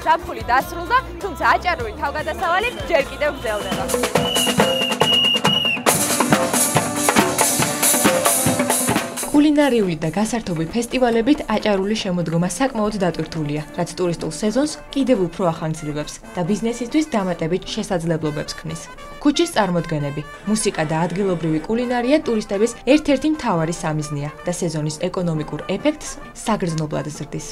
ზაფხული დასრულდა, თუმცა აჭარული თავგადასავალი ჯერ კიდევ გრძელდება. კულინარიული და გასართობი ფესტივალებით აჭარული შემოდგომა საკმაოდ დატვირთულია, რაც ტურისტულ სეზონს კიდევ უფრო ახანძრივებს და ბიზნესისთვის დამატებით შესაძლებლობებს ქმნის. ქუჩის წარმოდგენები, მუსიკა და ადგილობრივი კულინარია ტურისტების ერთ-ერთი მთავარი სამიზნეა და სეზონის ეკონომიკურ ეფექტს საგრძნობლად ზრდის.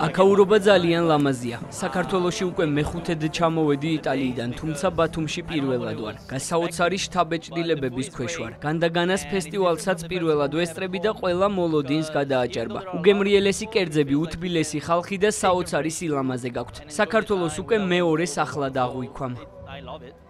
აქაურობა ძალიან ლამაზია. საქართველოში უკვე მეხუთედ ჩამოვედი იტალიიდან, თუმცა ბათუმში პირველად ვარ. გასაოცარი შთაბეჭდილებების ქვეშ ვარ. განდაგანას ფესტივალსაც პირველად ვესწრები და ყველა მოლოდინს გადააჭარბა. უგემრიელესი კერძები, უთბილესი ხალხი და საოცარი სილამაზე გაქვთ. საქართველოს უკვე მეორე სახლად აღვიქვამ.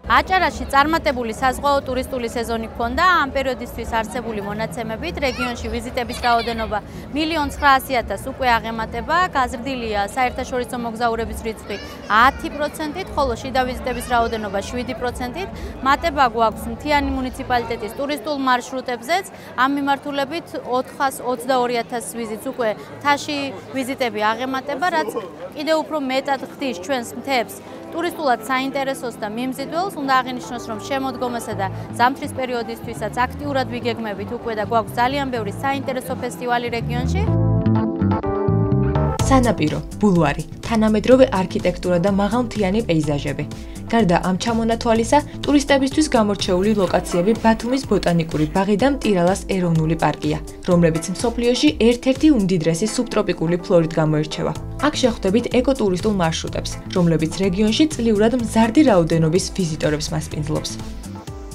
აჭარაში წარმატებული საზღვაო ტურისტული სეზონი ჰქონდა. ამ პერიოდისთვის არსებული მონაცემებით რეგიონში ვიზიტების რაოდენობა 1,900,000 უკვე აღემატება. გაზრდილია საერთაშორისო მოგზაურების რიცხვი 10%-ით, ხოლო შიდა ვიზიტების რაოდენობა 7%-ით. მატება გვაქვს მთიანი მუნიციპალიტეტის ტურისტულ მარშრუტებზეც. ამ მიმართულებით 422,000 ვიზიტს უკვე მთაში ვიზიტები აღემატება, რაც კიდევ უფრო მეტად ხდის ჩვენს მთებს ტურისტულად საინტერესოს და მიმზიდველს. უნდა აღინიშნოს, რომ შემოდგომასა და ზამთრის პერიოდისთვისაც აქტიურად ვიგეგმებით უკვე და გვაქვს ძალიან ბევრი საინტერესო ფესტივალი რეგიონში. სანაპირო, ბულვარი, თანამედროვე არქიტექტურა და მაღალმთიანი პეიზაჟები. გარდა ამ ჩამონათვალისა, ტურისტებისთვის გამორჩეული ლოკაციები ბათუმის ბოტანიკური ბაღი და მტირალას ეროვნული პარკია, რომლებიც მსოფლიოში ერთ-ერთი უმდიდრესი სუბტროპიკული ფლორით გამოირჩევა. აქ შეხვდებით ეკოტურისტულ მარშრუტებს, რომლებიც რეგიონში წლიურად მზარდი რაოდენობის ვიზიტორებს მასპინძლობს.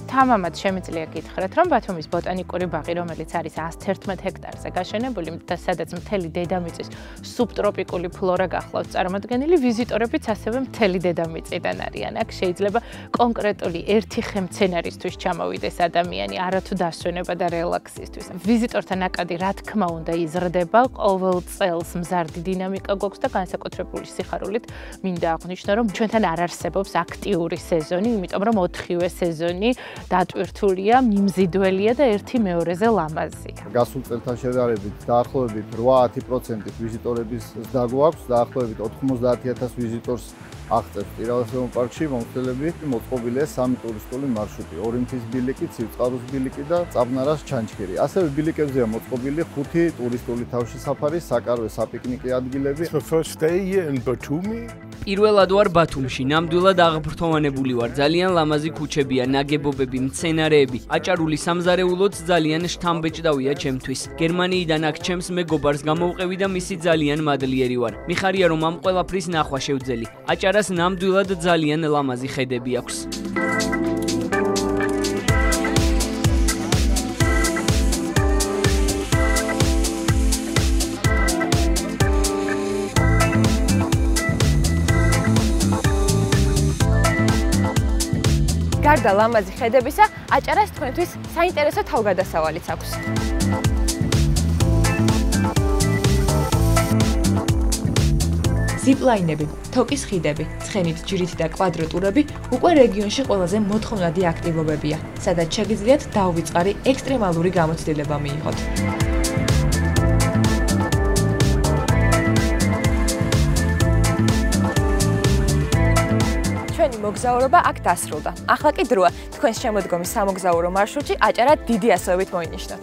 თამამად შემიძლია გითხრათ, რომ ბათუმის ბოტანიკური ბაღი, რომელიც არის 111 ჰექტარზე გაშენებული და სადაც მთელი დედამიწის სუბტროპიკული ფლორა გახლავს წარმოდგენილი, ვიზიტორებიც ასევე მთელი დედამიწიდან არიან. აქ შეიძლება კონკრეტული ერთი ხემცენარისთვის ჩამოვიდეს ადამიანი, არათუ დასვენება და რელაქსისთვის. ვიზიტორთა ნაკადი, რა თქმა უნდა, იზრდება, ყოველ წელს მზარდი დინამიკა გვაქვს და განსაკუთრებული სიხარულით მინდა აღვნიშნო, რომ ჩვენთან არ არსებობს აქტიური სეზონი, იმიტომ რომ 4-ვე სეზონი დატვირთულია, მიმზიდველია და ერთი მეორეზე ლამაზია. გასულ წელთან შედარებით დაახლოებით 8-10%-ით ვიზიტორების ზრდა გვაქვს, დაახლოებით 90,000 ვიზიტორს აღწევს ტირალას ეროვნულ პარკში. მომხდელები მოწყობილია 3 ტურისტული მარშრუტი: ორინთის ბილიკი, ცივწყაროს ბილიკი და წაბნარას ჩანჩქერი. ასევე ბილიკებზეა მოწყობილი 5 ტურისტული თავშესაფარი, საკარვე საპიკნიკე ადგილები. პირველად ვარ ბათუმში, ნამდვილად აღფრთოვანებული ვარ. ძალიან ლამაზი ქუჩებია, ნაგებობები, მცენარეები. აჭარული სამზარეულოც ძალიან შთამბეჭდავია ჩემთვის. გერმანიიდან აქ ჩემს მეგობარს გამოვყევი და მისი ძალიან მადლიერი ვარ. მიხარია, რომ ამ ყველაფრის ნახვა შევძელი. აჭარას ნამდვილად ძალიან ლამაზი ხედები აქვს. გარდა ლამაზი ხედებისა, აჭარას თქვენთვის საინტერესო თავგადასავალიც აქვს. ზიპლაინები, თოკის ხიდები, ცხენით ჯირითი და კვადრატურები უკვე რეგიონში ყველაზე მოთხოვნადი აქტივობებია, სადაც შეგიძლიათ დაუვიწყარი ექსტრემალური გამოცდილება მიიღოთ. ჩვენი მოგზაურობა აქ დასრულდა. ახლა კი დროა თქვენს შემოდგომის სამოგზაურო მარშრუტში აჭარა დიდი ასოებით მოინიშნოთ.